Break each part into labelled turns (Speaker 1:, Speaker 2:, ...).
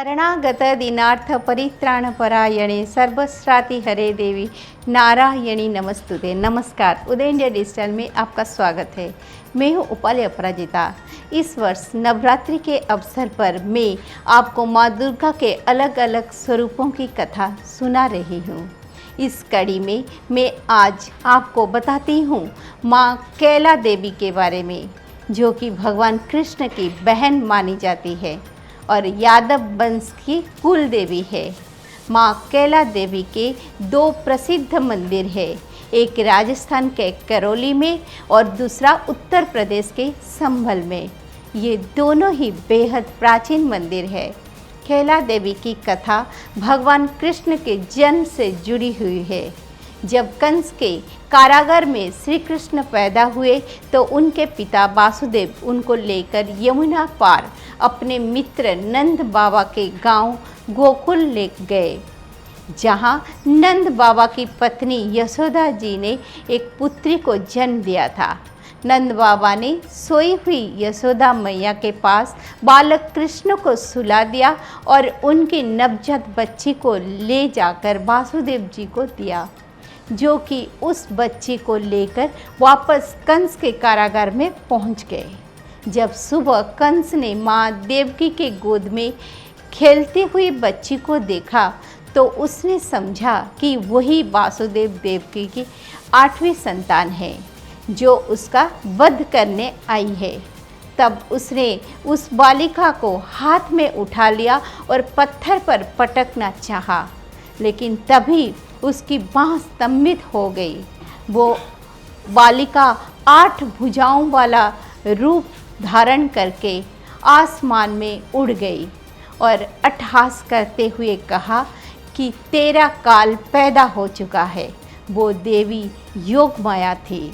Speaker 1: शरणागत दीनार्थ परित्राण परायणे सर्वश्राति हरे देवी नारायणी नमस्तुते। नमस्कार, उदय इंडिया डिजिटल में आपका स्वागत है। मैं हूँ उपाली अपराजिता। इस वर्ष नवरात्रि के अवसर पर मैं आपको माँ दुर्गा के अलग अलग स्वरूपों की कथा सुना रही हूँ। इस कड़ी में मैं आज आपको बताती हूँ माँ कैला देवी के बारे में, जो कि भगवान कृष्ण की बहन मानी जाती है और यादव वंश की कुल देवी है। माँ कैला देवी के दो प्रसिद्ध मंदिर है, एक राजस्थान के करौली में और दूसरा उत्तर प्रदेश के संभल में। ये दोनों ही बेहद प्राचीन मंदिर है। कैला देवी की कथा भगवान कृष्ण के जन्म से जुड़ी हुई है। जब कंस के कारागार में श्री कृष्ण पैदा हुए तो उनके पिता वासुदेव उनको लेकर यमुना पार अपने मित्र नंद बाबा के गांव गोकुल ले गए, जहां नंद बाबा की पत्नी यशोदा जी ने एक पुत्री को जन्म दिया था। नंद बाबा ने सोई हुई यशोदा मैया के पास बालक कृष्ण को सुला दिया और उनकी नवजात बच्ची को ले जाकर वासुदेव जी को दिया, जो कि उस बच्ची को लेकर वापस कंस के कारागार में पहुंच गए। जब सुबह कंस ने माँ देवकी के गोद में खेलती हुई बच्ची को देखा तो उसने समझा कि वही वासुदेव देवकी की 8वीं संतान है, जो उसका वध करने आई है। तब उसने उस बालिका को हाथ में उठा लिया और पत्थर पर पटकना चाहा, लेकिन तभी उसकी बाँह स्तंभित हो गई। वो बालिका 8 भुजाओं वाला रूप धारण करके आसमान में उड़ गई और अट्टहास करते हुए कहा कि तेरा काल पैदा हो चुका है। वो देवी योग माया थी,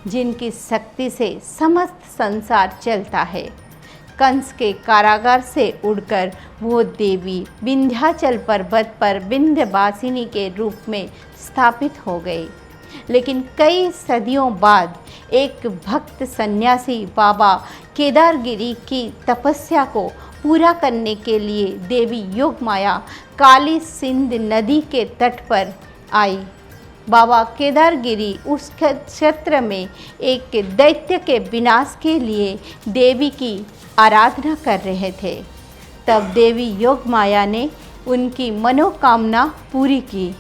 Speaker 1: जिनकी शक्ति से समस्त संसार चलता है। कंस के कारागार से उड़कर वो देवी विंध्याचल पर्वत पर विंध्यवासिनी के रूप में स्थापित हो गई। लेकिन कई सदियों बाद एक भक्त सन्यासी बाबा केदारगिरी की तपस्या को पूरा करने के लिए देवी योगमाया काली सिंध नदी के तट पर आई। बाबा केदारगिरी उस क्षेत्र में एक दैत्य के विनाश के लिए देवी की आराधना कर रहे थे। तब देवी योगमाया ने उनकी मनोकामना पूरी की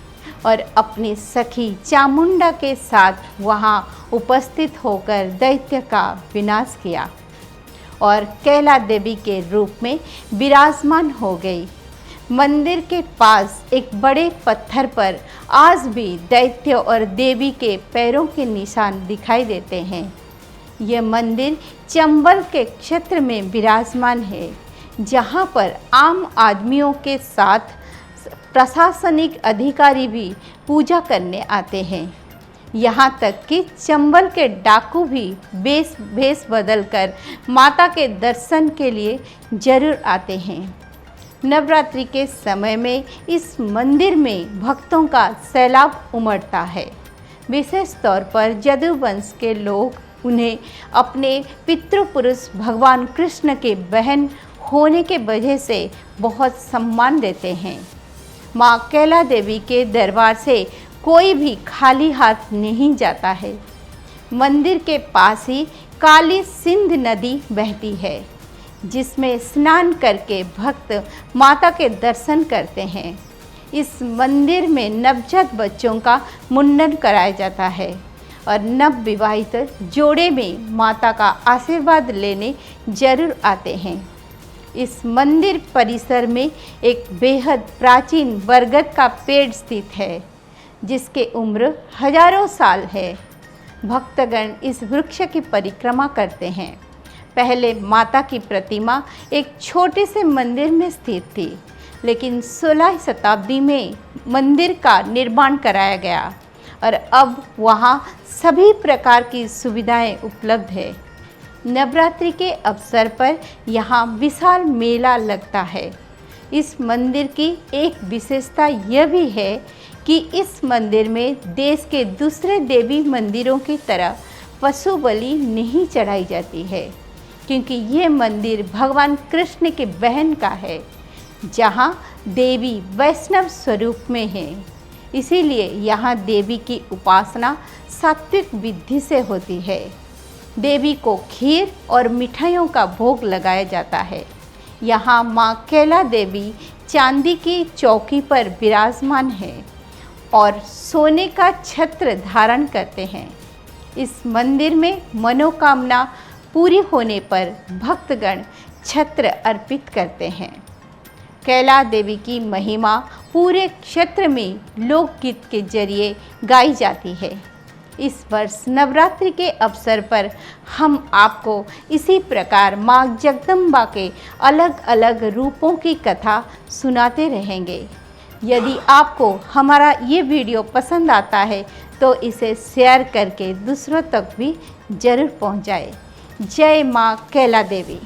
Speaker 1: और अपनी सखी चामुंडा के साथ वहां उपस्थित होकर दैत्य का विनाश किया और कैला देवी के रूप में विराजमान हो गई। मंदिर के पास एक बड़े पत्थर पर आज भी दैत्य और देवी के पैरों के निशान दिखाई देते हैं। यह मंदिर चंबल के क्षेत्र में विराजमान है, जहां पर आम आदमियों के साथ प्रशासनिक अधिकारी भी पूजा करने आते हैं। यहाँ तक कि चंबल के डाकू भी भेष बदलकर माता के दर्शन के लिए जरूर आते हैं। नवरात्रि के समय में इस मंदिर में भक्तों का सैलाब उमड़ता है। विशेष तौर पर जदू वंश के लोग उन्हें अपने पितृपुरुष भगवान कृष्ण के बहन होने के वजह से बहुत सम्मान देते हैं। माँ कैला देवी के दरबार से कोई भी खाली हाथ नहीं जाता है। मंदिर के पास ही काली सिंध नदी बहती है, जिसमें स्नान करके भक्त माता के दर्शन करते हैं। इस मंदिर में नवजात बच्चों का मुंडन कराया जाता है और नव विवाहित जोड़े में माता का आशीर्वाद लेने जरूर आते हैं। इस मंदिर परिसर में एक बेहद प्राचीन बरगद का पेड़ स्थित है, जिसकी उम्र हजारों साल है। भक्तगण इस वृक्ष की परिक्रमा करते हैं। पहले माता की प्रतिमा एक छोटे से मंदिर में स्थित थी, लेकिन 16वीं शताब्दी में मंदिर का निर्माण कराया गया और अब वहाँ सभी प्रकार की सुविधाएं उपलब्ध है। नवरात्रि के अवसर पर यहाँ विशाल मेला लगता है। इस मंदिर की एक विशेषता यह भी है कि इस मंदिर में देश के दूसरे देवी मंदिरों की तरह पशु बलि नहीं चढ़ाई जाती है, क्योंकि ये मंदिर भगवान कृष्ण की बहन का है, जहाँ देवी वैष्णव स्वरूप में है। इसीलिए यहाँ देवी की उपासना सात्विक विधि से होती है। देवी को खीर और मिठाइयों का भोग लगाया जाता है। यहाँ माँ कैला देवी चांदी की चौकी पर विराजमान है और सोने का छत्र धारण करते हैं। इस मंदिर में मनोकामना पूरी होने पर भक्तगण छत्र अर्पित करते हैं। कैला देवी की महिमा पूरे क्षेत्र में लोकगीत के जरिए गाई जाती है। इस वर्ष नवरात्रि के अवसर पर हम आपको इसी प्रकार माँ जगदम्बा के अलग अलग रूपों की कथा सुनाते रहेंगे। यदि आपको हमारा ये वीडियो पसंद आता है तो इसे शेयर करके दूसरों तक भी जरूर पहुँचाएं। जय माँ कैला देवी।